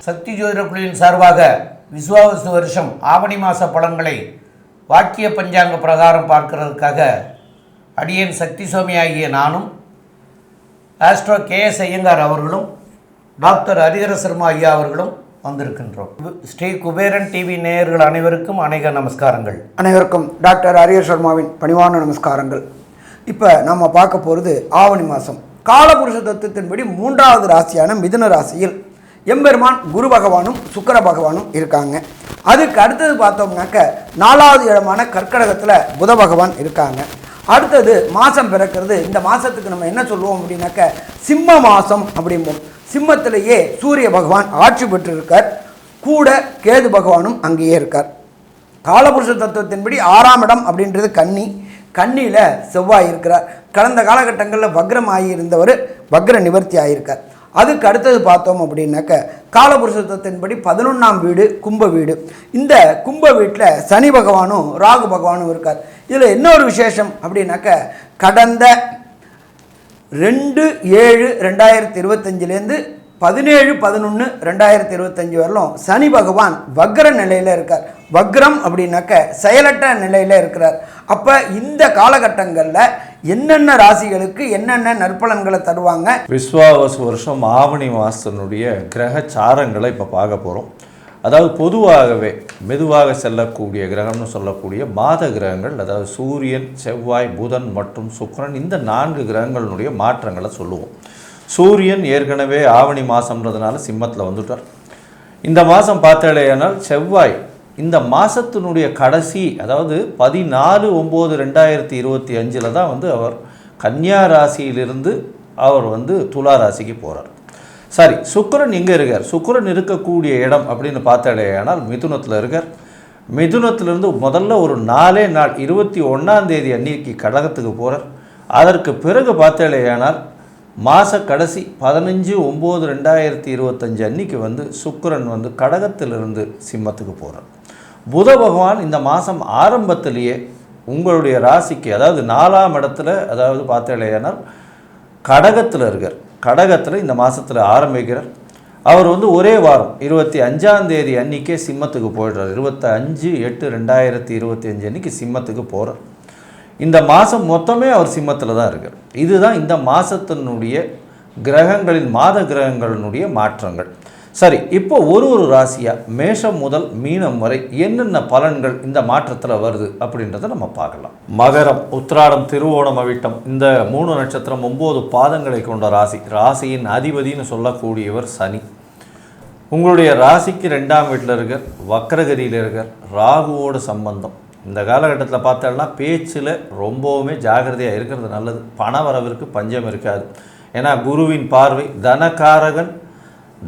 சக்தி ஜோதிட குழுவின் சார்பாக விசுவாவசு வருஷம் ஆவணி மாத பலன்களை வாக்கிய பஞ்சாங்க பிரகாரம் பார்க்கிறதுக்காக அடியேன் சக்தி சுவாமி ஆகிய நானும் ஆஸ்ட்ரோ KS ஐயங்கார் அவர்களும் டாக்டர் ஹரிஹர சர்மா ஐயா அவர்களும் வந்திருக்கின்றோம். ஸ்ரீ குபேரன் டிவி நேயர்கள் அனைவருக்கும் அநேக நமஸ்காரங்கள். அனைவருக்கும் டாக்டர் ஹரிஹர சர்மாவின் பணிவான நமஸ்காரங்கள். இப்போ நம்ம பார்க்க போகிறது ஆவணி மாதம் காலபுருஷ தத்துவத்தின்படி 3வது ராசியான மிதுன ராசியில் எம்பெருமான் குரு பகவானும் சுக்கிர பகவானும் இருக்காங்க. அதுக்கு அடுத்தது பார்த்தோம்னாக்க 4வது இடமான கர்க்கடகத்தில் புத பகவான் இருக்காங்க. அடுத்தது மாதம் பிறக்கிறது. இந்த மாதத்துக்கு நம்ம என்ன சொல்லுவோம் அப்படின்னாக்க சிம்ம மாதம் அப்படிம்போம். சிம்மத்திலேயே சூரிய பகவான் ஆட்சி பெற்றிருக்கார், கூட கேது பகவானும் அங்கேயே இருக்கார். காலபுருஷ தத்துவத்தின்படி 6ஆம் இடம் அப்படின்றது கன்னி. கன்னியில் செவ்வாய் இருக்கிறார். கடந்த காலகட்டங்களில் வக்ரம் ஆகியிருந்தவர் வக்ர நிவர்த்தி ஆகியிருக்கார். அதுக்கு அடுத்தது பார்த்தோம் அப்படின்னாக்க காலபுருஷத்தின்படி 11ஆம் வீடு கும்ப வீடு. இந்த கும்ப வீட்டில் சனி பகவானும் ராகு பகவானும் இருக்கார். இதில் என்ன ஒரு விசேஷம் அப்படின்னாக்க கடந்த 2/7/2025 17/11/2025 வரலும் சனி பகவான் வக்ர நிலையில் இருக்கார். வக்ரம் அப்படின்னாக்க செயலற்ற நிலையில் இருக்கிறார். அப்போ இந்த காலகட்டங்களில் என்னென்ன ராசிகளுக்கு என்னென்ன நற்பலன்களை தருவாங்க? விஸ்வாவசு வருஷம் ஆவணி மாதத்தினுடைய கிரக சாரங்களை இப்போ பார்க்க போகிறோம். அதாவது பொதுவாகவே மெதுவாக செல்லக்கூடிய கிரகம்னு சொல்லக்கூடிய மாத கிரகங்கள், அதாவது சூரியன், செவ்வாய், புதன் மற்றும் சுக்கிரன், இந்த 4 கிரகங்களினுடைய மாற்றங்களை சொல்லுவோம். சூரியன் ஏற்கனவே ஆவணி மாதம்ன்றதுனால சிம்மத்தில் வந்துட்டார். இந்த மாதம் பார்த்தாலேயானால் செவ்வாய் இந்த மாதத்தினுடைய கடைசி, அதாவது 14/9/2025 தான் அவர் கன்னியா ராசியிலிருந்து அவர் துலா ராசிக்கு போகிறார். சரி, சுக்கிரன் எங்கே இருக்கார்? சுக்கிரன் இருக்கக்கூடிய இடம் அப்படின்னு பார்த்தாலேயானால் மிதுனத்தில் இருக்கார். மிதுனத்திலிருந்து முதல்ல ஒரு 4 நாள் 21ஆம் தேதி அன்னைக்கு கடகத்துக்கு போகிறார். அதற்கு பிறகு பார்த்தாலேயானால் மாத கடைசி 15/9/2025 அன்னைக்கு சுக்கிரன் கடகத்திலிருந்து சிம்மத்துக்கு போகிறார். புத பகவான் இந்த மாதம் ஆரம்பத்திலேயே உங்களுடைய ராசிக்கு, அதாவது 4ஆம் இடத்துல, அதாவது பார்த்தாலேயானால் கடகத்தில் இருக்கார். கடகத்தில் இந்த மாதத்தில் ஆரம்பிக்கிறார். அவர் ஒரே வாரம் 25ஆம் தேதி அன்றைக்கே சிம்மத்துக்கு போயிடுறார். 25/8/2025 அன்றைக்கி சிம்மத்துக்கு போகிறார். இந்த மாதம் மொத்தமே அவர் சிம்மத்தில் தான் இருக்கார். இதுதான் இந்த மாதத்தினுடைய கிரகங்களின் மாத கிரகங்களினுடைய மாற்றங்கள். சரி, இப்போ ஒரு ராசியாக மேஷம் முதல் மீனம் வரை என்னென்ன பலன்கள் இந்த மாற்றத்தில் வருது அப்படின்றத நம்ம பார்க்கலாம். மகரம், உத்திராடம், திருவோணம், அவிட்டம், இந்த 3 நட்சத்திரம் 9 பாதங்களை கொண்ட ராசி. ராசியின் அதிபதினு சொல்லக்கூடியவர் சனி. உங்களுடைய ராசிக்கு 2ஆம் வீட்டில் இருக்கார், வக்ரகதியில் இருக்கார், ராகுவோட சம்பந்தம். இந்த காலகட்டத்தில் பார்த்தோம்னா பேச்சில் ரொம்பவுமே ஜாகிரதையாக இருக்கிறது நல்லது. பண வரவிற்கு பஞ்சம் இருக்காது. ஏன்னா குருவின் பார்வை தனகாரகன்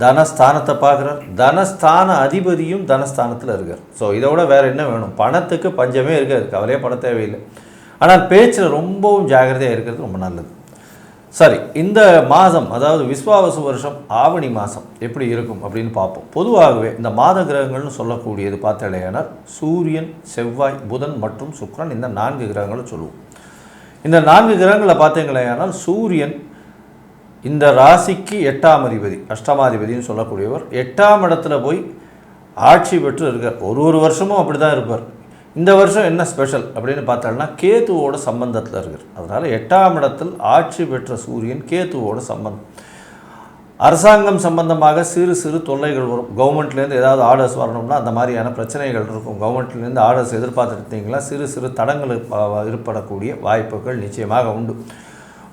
தனஸ்தானத்தை பார்க்குறார். தனஸ்தான அதிபதியும் தனஸ்தானத்தில் இருக்கார். ஸோ இதோட வேறு என்ன வேணும்? பணத்துக்கு பஞ்சமே இருக்காது, கவலையே பண தேவையில்லை. ஆனால் பேச்சில் ரொம்பவும் ஜாகிரதையாக இருக்கிறது ரொம்ப நல்லது. சரி, இந்த மாதம், அதாவது விஸ்வாவசு வருஷம் ஆவணி மாதம் எப்படி இருக்கும் அப்படின்னு பார்ப்போம். பொதுவாகவே இந்த மாத கிரகங்கள்னு சொல்லக்கூடியது பார்த்தாலேயானால் சூரியன், செவ்வாய், புதன் மற்றும் சுக்கிரன், இந்த 4 கிரகங்களும் சொல்லுவோம். இந்த 4 கிரகங்களை பார்த்தீங்களேயானால் சூரியன் இந்த ராசிக்கு 8ஆம் அதிபதி, அஷ்டமாதிபதினு சொல்லக்கூடியவர் 8ஆம் இடத்துல போய் ஆட்சி பெற்று இருக்கார். ஒரு வருஷமும் அப்படி தான் இருப்பார். இந்த வருஷம் என்ன ஸ்பெஷல் அப்படின்னு பார்த்தோம்னா கேத்துவோட சம்பந்தத்தில் இருக்கார். அதனால் 8ஆம் இடத்தில் ஆட்சி பெற்ற சூரியன் கேத்துவோட சம்பந்தம். அரசாங்கம் சம்பந்தமாக சிறு தொல்லைகள் வரும். கவர்மெண்ட்லேருந்து ஏதாவது ஆர்டர்ஸ் வரணும்னா அந்த மாதிரியான பிரச்சனைகள் இருக்கும். கவர்மெண்ட்லேருந்து ஆர்டர்ஸ் எதிர்பார்த்துருந்தீங்களா சிறு தடங்கள் ஏற்படக்கூடிய வாய்ப்புகள் நிச்சயமாக உண்டு.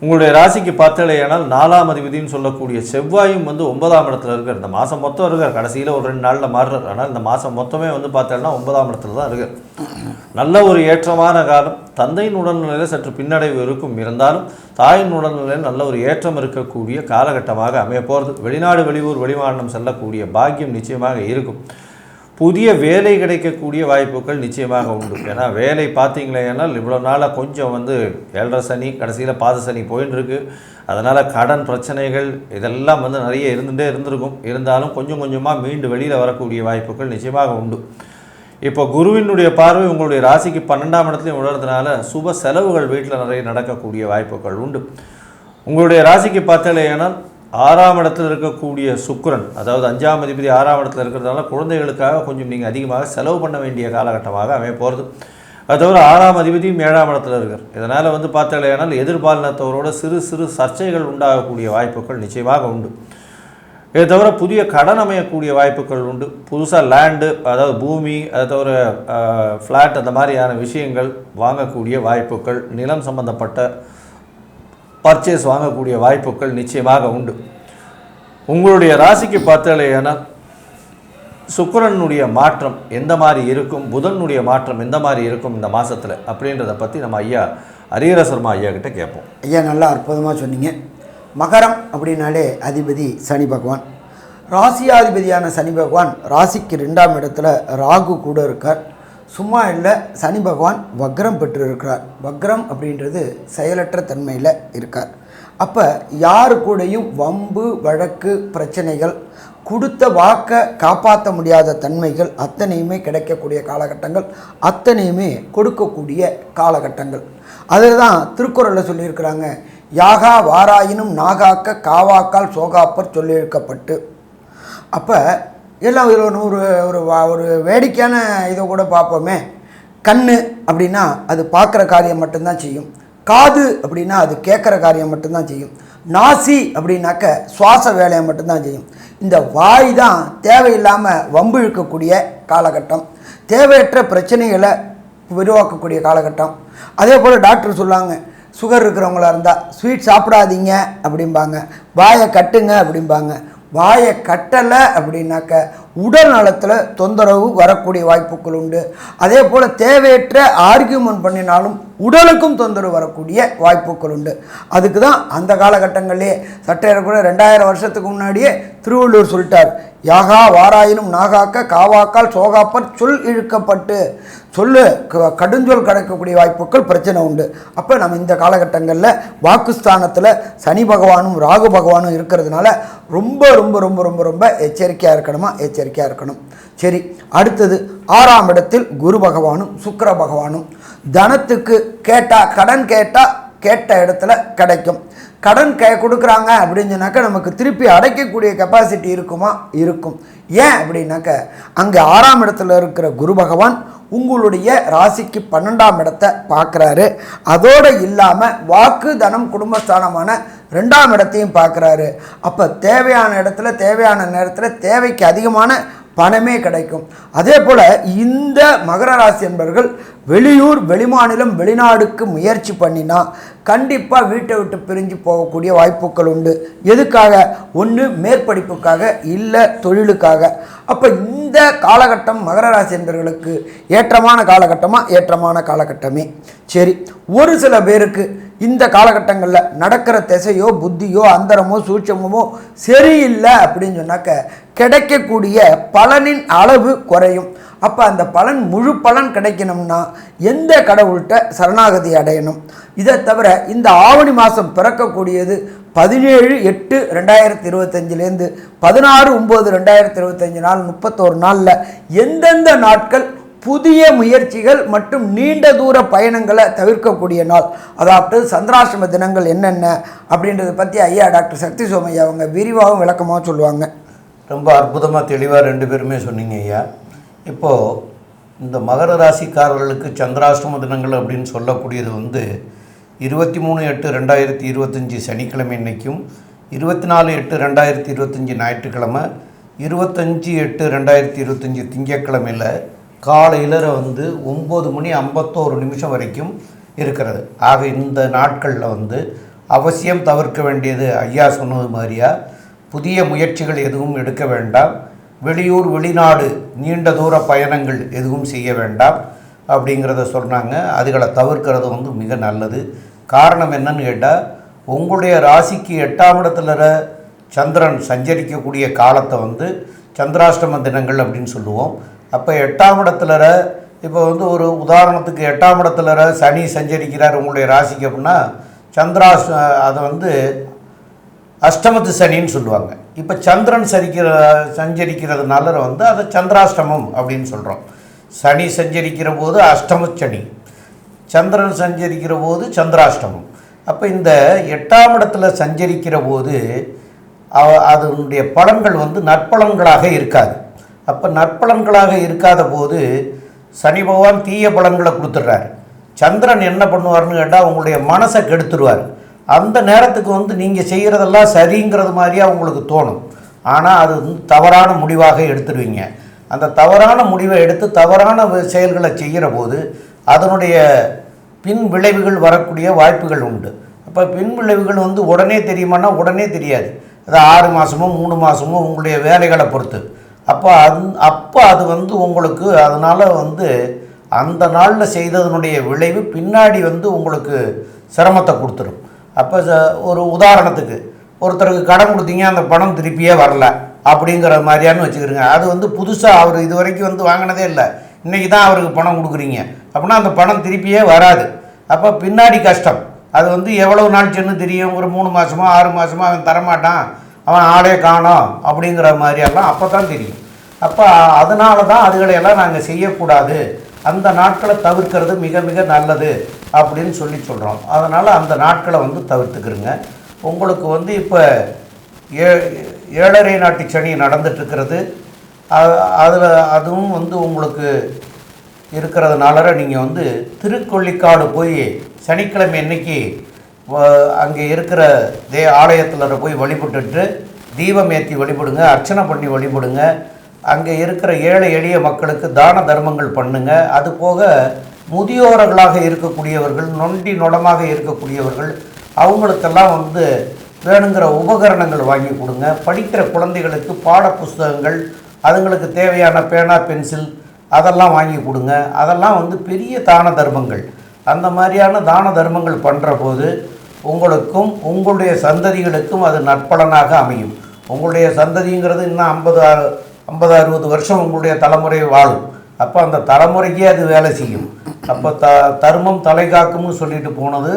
உங்களுடைய ராசிக்கு பார்த்தாலேயானால் 4ஆம் அதிபதினு சொல்லக்கூடிய செவ்வாயும் 9ஆம் இடத்துல இருக்கார். இந்த மாதம் மொத்தம் இருக்கார். கடைசியில் ஒரு 2 நாளில் மாறுறார். ஆனால் இந்த மாதம் மொத்தமே பார்த்தோம்னா 9ஆம் இடத்துல தான் இருக்கார். நல்ல ஒரு ஏற்றமான காலம். தந்தையின் உடல்நிலையில் சற்று பின்னடைவு இருக்கும். இருந்தாலும் தாயின் உடல்நிலையில் நல்ல ஒரு ஏற்றம் இருக்கக்கூடிய காலகட்டமாக அமைய போகிறது. வெளிநாடு, வெளியூர், வெளிமாநிலம் செல்லக்கூடிய பாக்கியம் நிச்சயமாக இருக்கும். புதிய வேலை கிடைக்கக்கூடிய வாய்ப்புகள் நிச்சயமாக உண்டு. ஏன்னா வேலை பார்த்தீங்களேனால் இவ்வளோ நாளாக கொஞ்சம் 7.5 சனி, கடைசியில் பாத சனி போயின்னு இருக்கு. அதனால் கடன் பிரச்சனைகள் இதெல்லாம் நிறைய இருந்துகிட்டே இருந்திருக்கும். இருந்தாலும் கொஞ்சம் கொஞ்சமாக மீண்டு வெளியில் வரக்கூடிய வாய்ப்புகள் நிச்சயமாக உண்டு. இப்போ குருவினுடைய பார்வை உங்களுடைய ராசிக்கு 12ஆம் இடத்துலையும் விழுறதுனால சுப செலவுகள் வீட்டில் நிறைய நடக்கக்கூடிய வாய்ப்புகள் உண்டு. உங்களுடைய ராசிக்கு பார்த்தாலேயானால் 6ஆம் இடத்தில் இருக்கக்கூடிய சுக்கிரன், அதாவது 5ஆம் அதிபதி 6ஆம் இடத்துல இருக்கிறதுனால குழந்தைகளுக்காக கொஞ்சம் நீங்கள் அதிகமாக செலவு பண்ண வேண்டிய காலகட்டமாக அமைய போகிறது. அது தவிர 6ஆம் அதிபதியும் 7ஆம் இடத்துல இருக்கார். இதனால் வந்து பார்த்தாலேயானால் எதிர்பாலினத்தவரோட சிறு சிறு சர்ச்சைகள் உண்டாகக்கூடிய வாய்ப்புகள் நிச்சயமாக உண்டு. இதை தவிர புதிய கடன் அமையக்கூடிய வாய்ப்புகள் உண்டு. புதுசாக லேண்டு, அதாவது பூமி, அதை தவிர ஃப்ளாட், அந்த மாதிரியான விஷயங்கள் வாங்கக்கூடிய வாய்ப்புகள், நிலம் சம்பந்தப்பட்ட பர்ச்சேஸ் வாங்கக்கூடிய வாய்ப்புகள் நிச்சயமாக உண்டு. உங்களுடைய ராசிக்கு பார்த்தாலேயானால் சுக்கிரனுடைய மாற்றம் எந்த மாதிரி இருக்கும், புதனுடைய மாற்றம் எந்த மாதிரி இருக்கும் இந்த மாதத்தில் அப்படின்றத பற்றி நம்ம ஐயா ஹரிஹர சர்மா ஐயா கிட்ட கேட்போம். ஐயா நல்லா அற்புதமாக சொன்னீங்க. மகரம் அப்படின்னாலே அதிபதி சனி பகவான். ராசியாதிபதியான சனி பகவான் ராசிக்கு 2ஆம் இடத்துல ராகு கூட இருக்கார். சும்மா இல்லை, சனி பகவான் வக்ரம் பெற்று இருக்கிறார். வக்ரம் அப்படின்றது செயலற்ற தன்மையில் இருக்கார். அப்போ யாரு கூடயும் வம்பு வழக்கு பிரச்சனைகள், கொடுத்த வாக்கை காப்பாற்ற முடியாத தன்மைகள் அத்தனையுமே கிடைக்கக்கூடிய காலகட்டங்கள், அத்தனையுமே கொடுக்கக்கூடிய காலகட்டங்கள். அதில் தான் திருக்குறளில் சொல்லியிருக்கிறாங்க, யாகா வாராயினும் நாகாக்க காவாக்கால் சோகாப்பர் சொல்லியிருக்கப்பட்டு. அப்போ எல்லாம் ஒரு வேடிக்கையான இதை கூட பார்ப்போமே. கண் அப்படின்னா அது பார்க்குற காரியம் மட்டும்தான் செய்யும். காது அப்படின்னா அது கேட்குற காரியம் மட்டும்தான் செய்யும். நாசி அப்படின்னாக்க சுவாச வேலையை மட்டும்தான் செய்யும். இந்த வாய் தான் தேவையில்லாமல் வம்பு இழுக்கக்கூடிய காலகட்டம், தேவையற்ற பிரச்சனைகளை உருவாக்கக்கூடிய காலகட்டம். அதே போல் டாக்டர் சொல்லுவாங்க, சுகர் இருக்கிறவங்களா இருந்தால் ஸ்வீட் சாப்பிடாதீங்க அப்படிம்பாங்க, வாயை கட்டுங்க அப்படிம்பாங்க. வாயை கட்டலை அப்படின்னாக்க உடல் நலத்தில் தொந்தரவு வரக்கூடிய வாய்ப்புகள் உண்டு. அதே போல் தேவையற்ற ஆர்கியூமெண்ட் பண்ணினாலும் உடலுக்கும் தொந்தரவு வரக்கூடிய வாய்ப்புகள் உண்டு. அதுக்கு தான் அந்த காலகட்டங்களிலே சற்றேறக்கூட 2000 வருஷத்துக்கு முன்னாடியே திருவள்ளுவர் சொல்லிட்டார், யாகா வாராயினும் நாகாக்க காவாக்கால் சோகாப்பர் சொல் இழுக்கப்பட்டு. சொல்லு கடுஞ்சொல் கிடைக்கக்கூடிய வாய்ப்புகள் பிரச்சனை உண்டு. அப்போ நம்ம இந்த காலகட்டங்களில் வாக்குஸ்தானத்தில் சனி பகவானும் ராகு பகவானும் இருக்கிறதுனால ரொம்ப ரொம்ப ரொம்ப ரொம்ப ரொம்ப எச்சரிக்கையாக இருக்கணும். சரி, அடுத்தது 6ஆம் இடத்தில் குரு பகவானும் சுக்கிர பகவானும். தனத்துக்கு கடன் கேட்டால் கேட்ட இடத்துல கிடைக்கும். கடன் கொடுக்குறாங்க அப்படின்னு சொன்னாக்கா நமக்கு திருப்பி அடைக்கக்கூடிய கெப்பாசிட்டி இருக்கும். ஏன் அப்படின்னாக்க அங்கே 6ஆம் இடத்துல இருக்கிற குரு பகவான் உங்களுடைய ராசிக்கு 12ஆம் இடத்தை பார்க்குறாரு. அதோடு இல்லாமல் வாக்கு தனம் குடும்பஸ்தானமான 2ஆம் இடத்தையும் பார்க்குறாரு. அப்போ தேவையான இடத்துல தேவையான நேரத்தில் தேவைக்கு அதிகமான பணமே கிடைக்கும். அதே போல் இந்த மகர ராசி என்பவர்கள் வெளியூர் வெளிமாநிலம் வெளிநாடுக்கு முயற்சி பண்ணினா கண்டிப்பாக வீட்டை விட்டு பிரிஞ்சு போகக்கூடிய வாய்ப்புகள் உண்டு. எதுக்காக? ஒன்று மேற்படிப்புக்காக, இல்லை தொழிலுக்காக. அப்போ இந்த காலகட்டம் மகர ராசி என்பவர்களுக்கு ஏற்றமான காலகட்டமே. சரி, ஒரு சில பேருக்கு இந்த காலகட்டங்களில் நடக்கிற திசையோ புத்தியோ அந்தரமோ சூட்சமோ சரியில்லை அப்படின்னு சொன்னாக்க கிடைக்கக்கூடிய பலனின் அளவு குறையும். அப்போ அந்த பலன் முழு பலன் கிடைக்கணும்னா எந்த கடவுள்கிட்ட சரணாகதி அடையணும். இதை தவிர இந்த ஆவணி மாதம் பிறக்கக்கூடியது 17/8/2025 16/9/2025 நாள் 31 நாளில் எந்தெந்த நாட்கள் புதிய முயற்சிகள் மற்றும் நீண்ட தூர பயணங்களை தவிர்க்கக்கூடிய நாள், அதாவது சந்திராஷ்டம தினங்கள் என்னென்ன அப்படின்றத பற்றி ஐயா டாக்டர் சக்தி சோமையா அவங்க விரிவாகவும் விளக்கமாக சொல்லுவாங்க. ரொம்ப அற்புதமாக தெளிவாக 2 பேருமே சொன்னீங்க ஐயா. இப்போது இந்த மகர ராசிக்காரர்களுக்கு சந்திராஷ்டம தினங்கள் அப்படின்னு சொல்லக்கூடியது 23/8/2025 சனிக்கிழமை இன்னைக்கும், 24/8/2025 ஞாயிற்றுக்கிழமை, 25/8/2025 திங்கட்கிழமையில் காலையில் 9:51 வரைக்கும் இருக்கிறது. ஆக இந்த நாட்களில் அவசியம் தவிர்க்க வேண்டியது ஐயா சொன்னது மாதிரியா புதிய முயற்சிகள் எதுவும் எடுக்க வேண்டாம். வெளியூர் வெளிநாடு நீண்ட தூர பயணங்கள் எதுவும் செய்ய வேண்டாம் அப்படிங்கிறத சொன்னாங்க. அதுகளை தவிர்க்கிறது மிக நல்லது. காரணம் என்னன்னு கேட்டால், உங்களுடைய ராசிக்கு 8ஆம் இடத்துல சந்திரன் சஞ்சரிக்கக்கூடிய காலத்தை சந்திராஷ்டம தினங்கள் அப்படின்னு சொல்லுவோம். அப்போ 8ஆம் இடத்துல இப்போ ஒரு உதாரணத்துக்கு 8ஆம் இடத்துல சனி சஞ்சரிக்கிறார் உங்களுடைய ராசிக்கு அப்படின்னா அதை அஷ்டமத்து சனின்னு சொல்லுவாங்க. இப்போ சந்திரன் சஞ்சரிக்கிறதுனால அதை சந்திராஷ்டமம் அப்படின்னு சொல்கிறோம். சனி சஞ்சரிக்கிற போது அஷ்டம சனி, சந்திரன் சஞ்சரிக்கிற போது சந்திராஷ்டமம். அப்போ இந்த 8ஆம் இடத்துல சஞ்சரிக்கிற போது அதனுடைய பலன்கள் வந்து நற்பலன்களாக இருக்காது. அப்போ நற்பலன்களாக இருக்காத போது சனி பகவான் தீய பலன்களை கொடுத்துட்றாரு. சந்திரன் என்ன பண்ணுவார்னு கேட்டால் உங்களுடைய மனசை கெடுத்துருவார். அந்த நேரத்துக்கு வந்து நீங்கள் செய்கிறதெல்லாம் சரிங்கிறது மாதிரியாக உங்களுக்கு தோணும். ஆனால் அது வந்து தவறான முடிவாக எடுத்துடுவீங்க. அந்த தவறான முடிவை எடுத்து தவறான செயல்களை செய்கிற போது அதனுடைய பின் விளைவுகள் வரக்கூடிய வாய்ப்புகள் உண்டு. அப்போ பின் விளைவுகள் வந்து உடனே தெரியுமானா உடனே தெரியாது. அது 6 மாதமோ 3 மாதமோ உங்களுடைய வேலைகளை பொறுத்து. அப்போ அது வந்து உங்களுக்கு அதனால் வந்து அந்த நாளில் செய்ததனுடைய விளைவு பின்னாடி வந்து உங்களுக்கு சிரமத்தை கொடுத்துரும். அப்போ ஒரு உதாரணத்துக்கு ஒருத்தருக்கு கடன் கொடுத்தீங்க, அந்த பணம் திருப்பியே வரல அப்படிங்கிற மாதிரியானு வச்சுக்கிறீங்க. அது வந்து புதுசாக அவர் இது வரைக்கும் வந்து வாங்கினதே இல்லை, இன்றைக்கி தான் அவருக்கு பணம் கொடுக்குறீங்க அப்படின்னா அந்த பணம் திருப்பியே வராது. அப்போ பின்னாடி கஷ்டம். அது வந்து எவ்வளோ நாள் சென்று தெரியும், ஒரு 3 மாதமோ 6 மாதமோ அவன் தரமாட்டான், அவன் ஆளே காணோம் அப்படிங்கிற மாதிரியெல்லாம் அப்போ தான் தெரியும். அப்போ அதனால தான் அதுகளையெல்லாம் நாங்கள் செய்யக்கூடாது, அந்த நாட்களை தவிர்க்கிறது மிக மிக நல்லது அப்படின்னு சொல்கிறோம். அதனால் அந்த நாட்களை வந்து தவிர்த்துக்கிறங்க. உங்களுக்கு வந்து இப்போ 7.5 நாட்டு சனி நடந்துட்டுருக்கிறது. அதுவும் வந்து உங்களுக்கு இருக்கிறதுனால நீங்கள் வந்து திருக்கொள்ளிக்காடு போய் சனிக்கிழமை அன்னைக்கு அங்கே இருக்கிற ஆலயத்தில் போய் வழிபட்டுட்டு தீபம் ஏற்றி வழிபடுங்க, அர்ச்சனை பண்ணி வழிபடுங்க. அங்கே இருக்கிற ஏழை எளிய மக்களுக்கு தான தர்மங்கள் பண்ணுங்க. அதுபோக முதியோர்களாக இருக்கக்கூடியவர்கள், நொண்டி நொடமாக இருக்கக்கூடியவர்கள், அவங்களுக்கெல்லாம் வந்து வேணுங்கிற உபகரணங்கள் வாங்கி கொடுங்க. படிக்கிற குழந்தைகளுக்கு பாட புஸ்தகங்கள், அதுங்களுக்கு தேவையான பேனா பென்சில் அதெல்லாம் வாங்கி கொடுங்க. அதெல்லாம் வந்து பெரிய தான தர்மங்கள். அந்த மாதிரியான தான தர்மங்கள் பண்ணுற போது உங்களுக்கும் உங்களுடைய சந்ததிகளுக்கும் அது நற்பலனாக அமையும். உங்களுடைய சந்ததிங்கிறது இன்னும் 50-60 வருஷம் உங்களுடைய தலைமுறை வாழும். அப்போ அந்த தலைமுறைக்கே அது வேலை செய்யும். அப்போ தர்மம் தலை காக்கும்னு சொல்லிட்டு போனது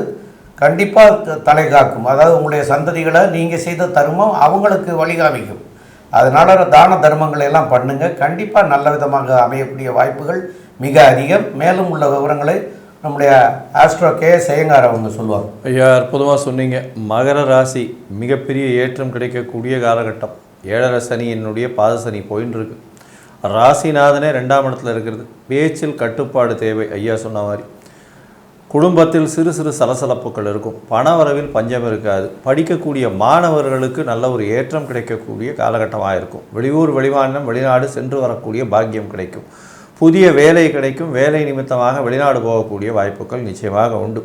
கண்டிப்பாக தலை காக்கும். அதாவது உங்களுடைய சந்ததிகளை நீங்கள் செய்த தர்மம் அவங்களுக்கு வழிகாமிக்கும். அதனால் தான தர்மங்களை எல்லாம் பண்ணுங்கள். கண்டிப்பாக நல்ல விதமாக அமையக்கூடிய வாய்ப்புகள் மிக அதிகம். மேலும் உள்ள விவரங்களை நம்முடைய ஆஸ்ட்ரோ ஐயங்கார் அவங்க சொல்லுவாங்க. ஐயா, அற்புதமாக சொன்னீங்க. மகர ராசி மிகப்பெரிய ஏற்றம் கிடைக்கக்கூடிய காலகட்டம். 7.5 சனியினுடைய பாத சனி போயின்னு இருக்கு. ராசிநாதனே 2ஆம் இடத்துல இருக்கிறது. பேச்சில் கட்டுப்பாடு தேவை. ஐயா சொன்ன மாதிரி குடும்பத்தில் சிறு சிறு சலசலப்புகள் இருக்கும். பணவரவில் பஞ்சம் இருக்காது. படிக்கக்கூடிய மாணவர்களுக்கு நல்ல ஒரு ஏற்றம் கிடைக்கக்கூடிய காலகட்டமாக இருக்கும். வெளியூர் வெளிமாநிலம் வெளிநாடு சென்று வரக்கூடிய பாக்கியம் கிடைக்கும். புதிய வேலை கிடைக்கும். வேலை நிமித்தமாக வெளிநாடு போகக்கூடிய வாய்ப்புகள் நிச்சயமாக உண்டு.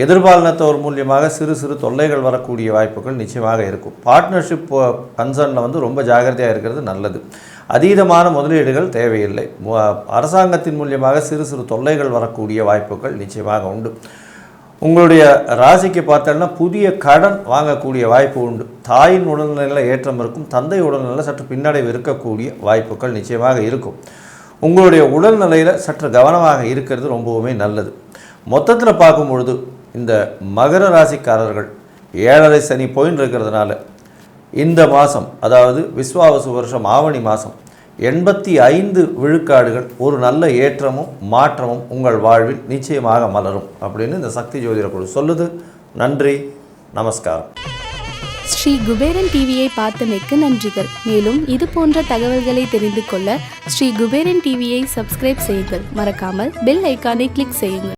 எதிர்பாலினத்தோர் மூலியமாக சிறு சிறு தொல்லைகள் வரக்கூடிய வாய்ப்புகள் நிச்சயமாக இருக்கும். பார்ட்னர்ஷிப் கன்சர்னில் வந்து ரொம்ப ஜாகிரதையாக இருக்கிறது நல்லது. அதீதமான முதலீடுகள் தேவையில்லை. அரசாங்கத்தின் மூலியமாக சிறு சிறு தொல்லைகள் வரக்கூடிய வாய்ப்புகள் நிச்சயமாக உண்டு. உங்களுடைய ராசிக்கு பார்த்தோன்னா புதிய கடன் வாங்கக்கூடிய வாய்ப்பு உண்டு. தாயின் உடல்நிலையில் ஏற்றம் இருக்கும். தந்தை உடல்நிலையில் சற்று பின்னடைவு இருக்கக்கூடிய வாய்ப்புகள் நிச்சயமாக இருக்கும். உங்களுடைய உடல்நிலையில் சற்று கவனமாக இருக்கிறது ரொம்பவுமே நல்லது. மொத்தத்தில் பார்க்கும் பொழுது இந்த மகர ராசிக்காரர்கள் 7.5 சனி போயின்னு இருக்கிறதுனால இந்த மாதம், அதாவது விஸ்வாவசு வருஷம் ஆவணி மாதம் 85 விழுக்காடுகள் ஒரு நல்ல ஏற்றமும் மாற்றமும் உங்கள் வாழ்வில் நிச்சயமாக மலரும் அப்படின்னு இந்த சக்தி ஜோதிட குழு சொல்லுது. நன்றி, நமஸ்காரம். ஸ்ரீ குபேரன் டிவியை பார்த்தமைக்கு நன்றிகள். மேலும் இது போன்ற தகவல்களை தெரிந்து கொள்ள ஸ்ரீ குபேரன் டிவியை சப்ஸ்கிரைப் செய்யுங்கள். மறக்காமல் பெல் ஐக்கானை கிளிக் செய்யுங்கள்.